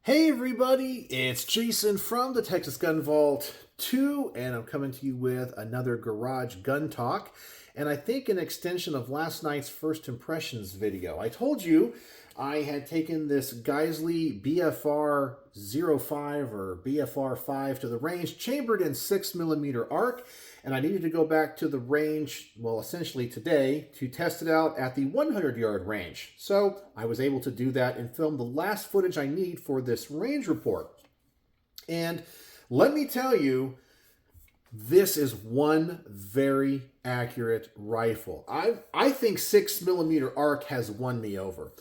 Hey everybody, it's Jason from the Texas Gun Vault 2, and I'm coming to you with another garage gun talk, and I think an extension of last night's first impressions video. I told you I had taken this Geisley BFR 05 or BFR 5 to the range, chambered in 6mm arc, and I needed to go back to the range, well, essentially today, to test it out at the 100-yard range. So I was able to do that and film the last footage I need for this range report. And let me tell you, this is one very accurate rifle. I think 6mm arc has won me over.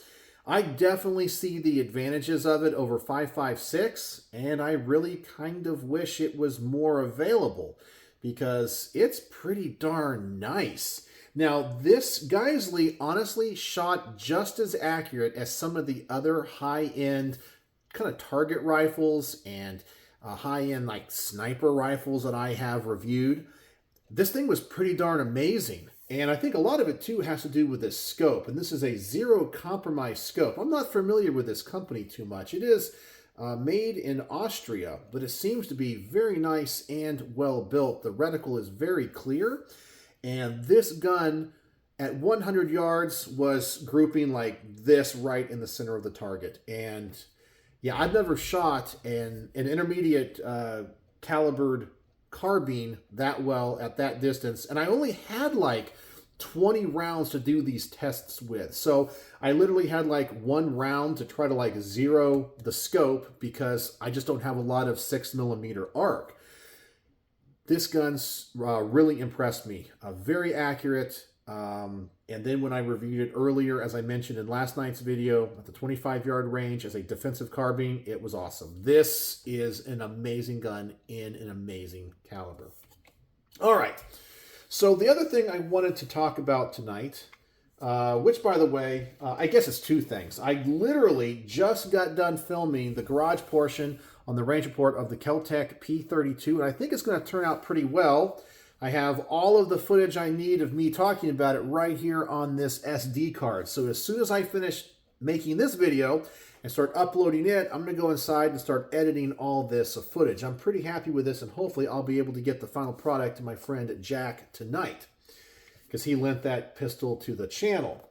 I definitely see the advantages of it over 5.56, and I really kind of wish it was more available because it's pretty darn nice. Now, this Geisley honestly shot just as accurate as some of the other high-end kind of target rifles and high-end like sniper rifles that I have reviewed. This thing was pretty darn amazing. And I think a lot of it, too, has to do with this scope. And this is a zero compromise scope. I'm not familiar with this company too much. It is made in Austria, but it seems to be very nice and well built. The reticle is very clear. And this gun at 100 yards was grouping like this right in the center of the target. And yeah, I've never shot an intermediate calibered carbine that well at that distance, and I only had like 20 rounds to do these tests with. So I literally had like one round to try to like zero the scope because I just don't have a lot of 6mm arc. This gun's really impressed me. Very accurate. And then when I reviewed it earlier, as I mentioned in last night's video, at the 25-yard range as a defensive carbine, it was awesome. This is an amazing gun in an amazing caliber. All right. So the other thing I wanted to talk about tonight, which, by the way, I guess it's two things. I literally just got done filming the garage portion on the range report of the Kel-Tec P32, and I think it's going to turn out pretty well. I have all of the footage I need of me talking about it right here on this SD card. So as soon as I finish making this video and start uploading it, I'm going to go inside and start editing all this footage. I'm pretty happy with this, and hopefully I'll be able to get the final product to my friend Jack tonight because he lent that pistol to the channel.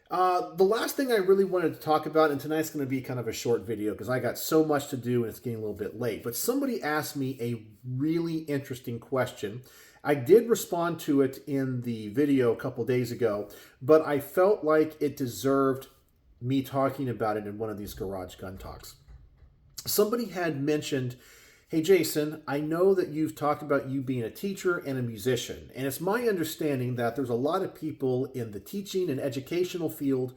The last thing I really wanted to talk about, and tonight's going to be kind of a short video because I got so much to do and it's getting a little bit late, but somebody asked me a really interesting question. I did respond to it in the video a couple days ago, but I felt like it deserved me talking about it in one of these garage gun talks. Somebody had mentioned, hey Jason, I know that you've talked about you being a teacher and a musician, and it's my understanding that there's a lot of people in the teaching and educational field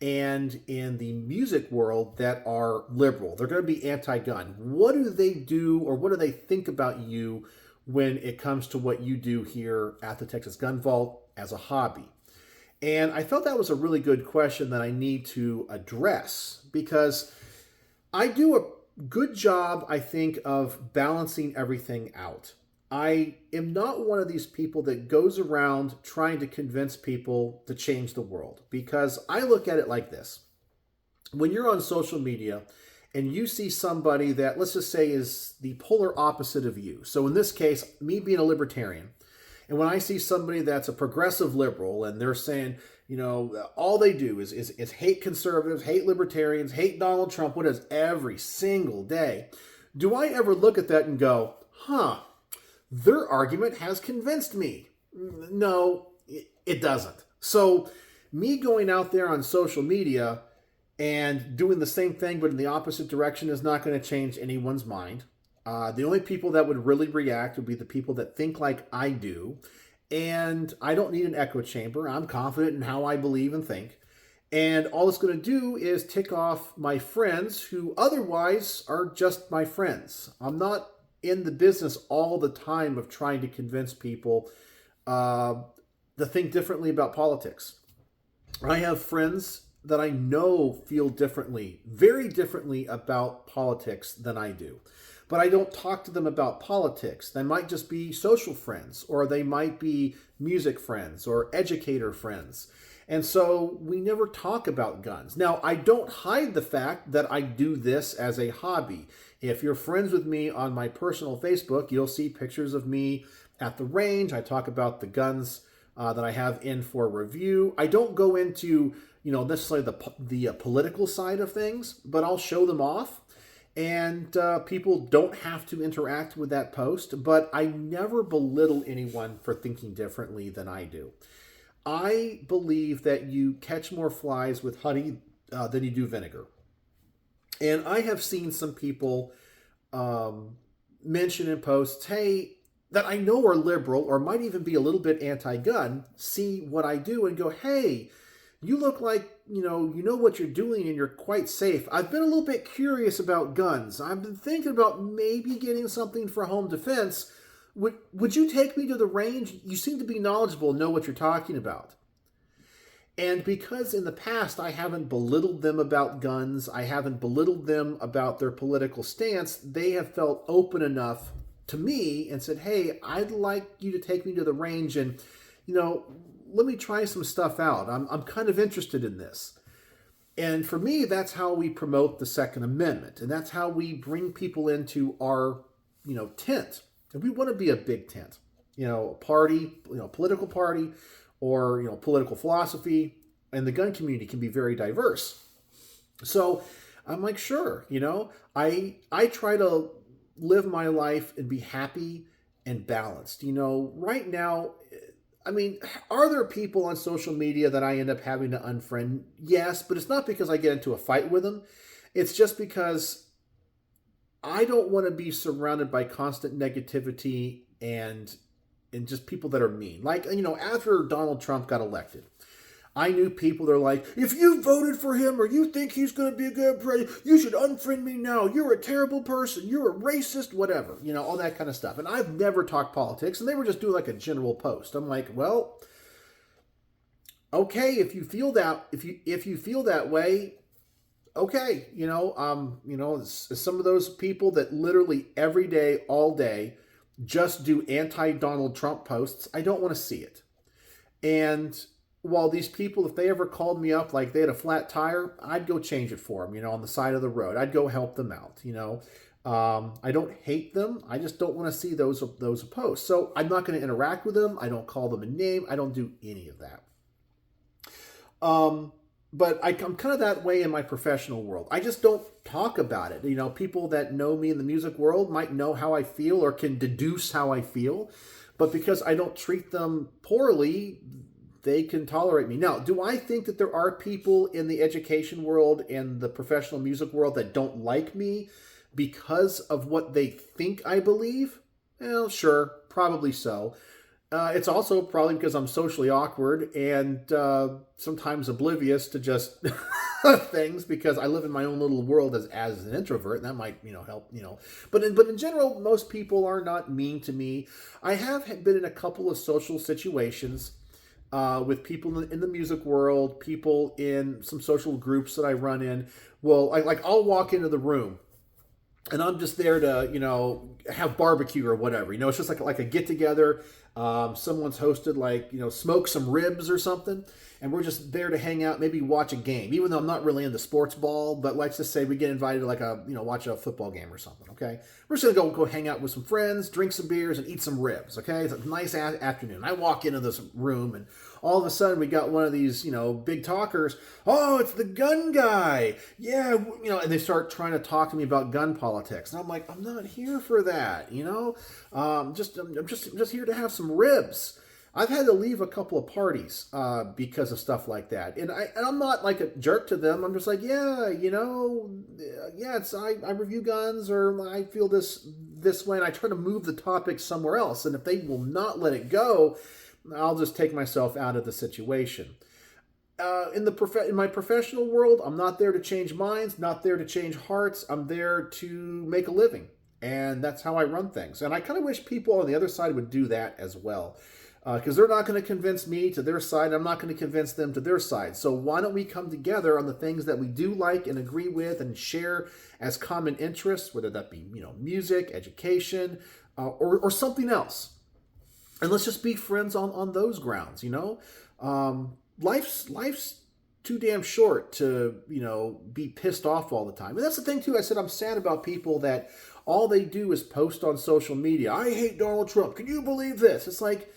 and in the music world that are liberal. They're going to be anti-gun. What do they do, or what do they think about you when it comes to what you do here at the Texas Gun Vault as a hobby? And I felt that was a really good question that I need to address because I do a good job, I think, of balancing everything out. I am not one of these people that goes around trying to convince people to change the world, because I look at it like this. When you're on social media and you see somebody that, let's just say, is the polar opposite of you. So in this case, me being a libertarian, and when I see somebody that's a progressive liberal and they're saying, you know, all they do is hate conservatives, hate libertarians, hate Donald Trump, what is every single day, do I ever look at that and go, their argument has convinced me? No, it doesn't. So me going out there on social media and doing the same thing but in the opposite direction is not going to change anyone's mind. The only people that would really react would be the people that think like I do. And I don't need an echo chamber. I'm confident in how I believe and think. And all it's going to do is tick off my friends who otherwise are just my friends. I'm not in the business all the time of trying to convince people to think differently about politics. I have friends that I know feel differently, very differently about politics than I do. But I don't talk to them about politics. They might just be social friends, or they might be music friends or educator friends. And so we never talk about guns. Now, I don't hide the fact that I do this as a hobby. If you're friends with me on my personal Facebook, you'll see pictures of me at the range. I talk about the guns that I have in for review. I don't go into, necessarily the political side of things, but I'll show them off. And people don't have to interact with that post, but I never belittle anyone for thinking differently than I do. I believe that you catch more flies with honey than you do vinegar. And I have seen some people mention in posts, hey, that I know are liberal or might even be a little bit anti-gun, see what I do and go, hey, you look like, you know what you're doing and you're quite safe. I've been a little bit curious about guns. I've been thinking about maybe getting something for home defense. Would you take me to the range? You seem to be knowledgeable and know what you're talking about. And because in the past I haven't belittled them about guns, I haven't belittled them about their political stance, they have felt open enough to me and said, hey, I'd like you to take me to the range and, let me try some stuff out. I'm kind of interested in this. And for me, that's how we promote the Second Amendment. And that's how we bring people into our, tent. And we want to be a big tent, a party, political party or, political philosophy. And the gun community can be very diverse. So I'm like, sure, I try to live my life and be happy and balanced. Right now, are there people on social media that I end up having to unfriend? Yes, but it's not because I get into a fight with them. It's just because I don't want to be surrounded by constant negativity and just people that are mean. Like, after Donald Trump got elected, I knew people that are like, if you voted for him or you think he's going to be a good president, you should unfriend me now. You're a terrible person. You're a racist, whatever, all that kind of stuff. And I've never talked politics, and they were just doing like a general post. I'm like, well, okay, if you feel that, if you feel that way, okay, some of those people that literally every day, all day, just do anti-Donald Trump posts, I don't want to see it. And while these people, if they ever called me up like they had a flat tire, I'd go change it for them, on the side of the road. I'd go help them out, I don't hate them. I just don't want to see those posts. So I'm not going to interact with them. I don't call them a name. I don't do any of that. But I'm kind of that way in my professional world. I just don't talk about it. People that know me in the music world might know how I feel or can deduce how I feel. But because I don't treat them poorly, they can tolerate me. Now, do I think that there are people in the education world and the professional music world that don't like me because of what they think I believe? Well, sure, probably so. It's also probably because I'm socially awkward and sometimes oblivious to just things because I live in my own little world as an introvert, and that might help. But in general, most people are not mean to me. I have been in a couple of social situations with people in the music world, people in some social groups that I run in. Well, I'll walk into the room and I'm just there to, have barbecue or whatever. It's just like a get together. Someone's hosted smoke some ribs or something. And we're just there to hang out, maybe watch a game, even though I'm not really into sports ball. But let's just say we get invited to watch a football game or something. Okay. We're just going to go hang out with some friends, drink some beers and eat some ribs. Okay. It's a nice afternoon. I walk into this room and all of a sudden we got one of these, big talkers. Oh, it's the gun guy. Yeah. And they start trying to talk to me about gun politics. And I'm like, I'm not here for that. I'm just here to have some ribs. I've had to leave a couple of parties because of stuff like that. And I'm not like a jerk to them. I'm just like, I review guns or I feel this way. And I try to move the topic somewhere else. And if they will not let it go, I'll just take myself out of the situation. In my professional world, I'm not there to change minds, not there to change hearts. I'm there to make a living. And that's how I run things. And I kind of wish people on the other side would do that as well. Because they're not going to convince me to their side. I'm not going to convince them to their side. So why don't we come together on the things that we do like and agree with and share as common interests, whether that be, music, education, or something else. And let's just be friends on those grounds, life's too damn short to, be pissed off all the time. And that's the thing too. I said I'm sad about people that all they do is post on social media. I hate Donald Trump. Can you believe this? It's like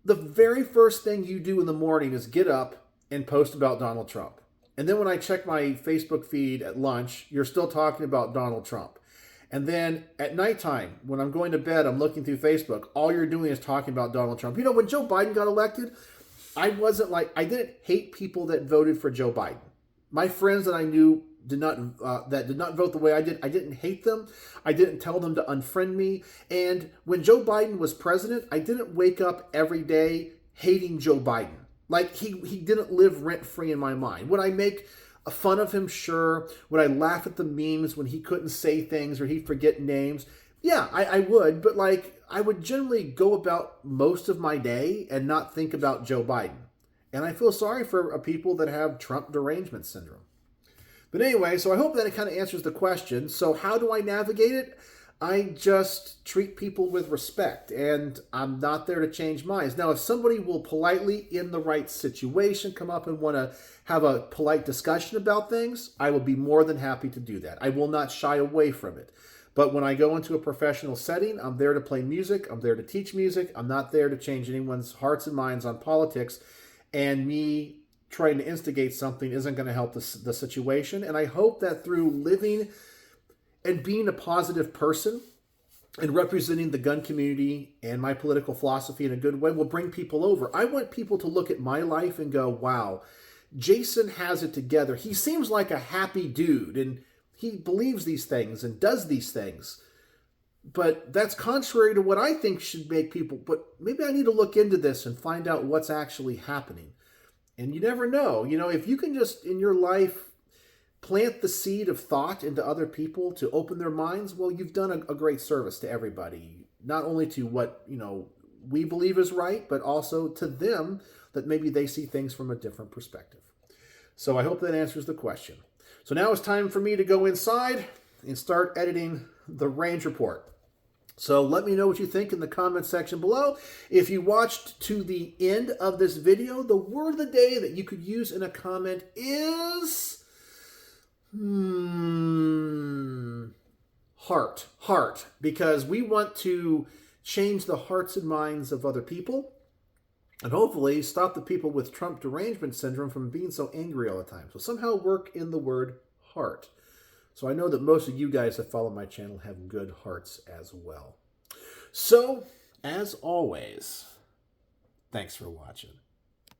the very first thing you do in the morning is get up and post about Donald Trump. And then when I check my Facebook feed at lunch, you're still talking about Donald Trump. And then at nighttime, when I'm going to bed, I'm looking through Facebook. All you're doing is talking about Donald Trump. When Joe Biden got elected, I didn't hate people that voted for Joe Biden. My friends that I knew did not vote the way I did. I didn't hate them. I didn't tell them to unfriend me. And when Joe Biden was president, I didn't wake up every day hating Joe Biden. Like he didn't live rent-free in my mind. Would I make fun of him? Sure. Would I laugh at the memes when he couldn't say things or he'd forget names? Yeah, I would. But I would generally go about most of my day and not think about Joe Biden. And I feel sorry for people that have Trump derangement syndrome. But anyway, so I hope that it kind of answers the question. So how do I navigate it? I just treat people with respect, and I'm not there to change minds. Now, if somebody will politely, in the right situation, come up and want to have a polite discussion about things, I will be more than happy to do that. I will not shy away from it. But when I go into a professional setting, I'm there to play music. I'm there to teach music. I'm not there to change anyone's hearts and minds on politics. And me trying to instigate something isn't going to help the situation. And I hope that through living and being a positive person and representing the gun community and my political philosophy in a good way will bring people over. I want people to look at my life and go, wow, Jason has it together. He seems like a happy dude and he believes these things and does these things. But that's contrary to what I think should make people, but maybe I need to look into this and find out what's actually happening. And you never know. If you can just in your life plant the seed of thought into other people to open their minds, well, you've done a great service to everybody. Not only to what, we believe is right, but also to them that maybe they see things from a different perspective. So I hope that answers the question. So now it's time for me to go inside and start editing the range report. So let me know what you think in the comment section below. If you watched to the end of this video, the word of the day that you could use in a comment is heart, because we want to change the hearts and minds of other people and hopefully stop the people with Trump derangement syndrome from being so angry all the time. So somehow work in the word heart. So I know that most of you guys that follow my channel have good hearts as well. So, as always, thanks for watching.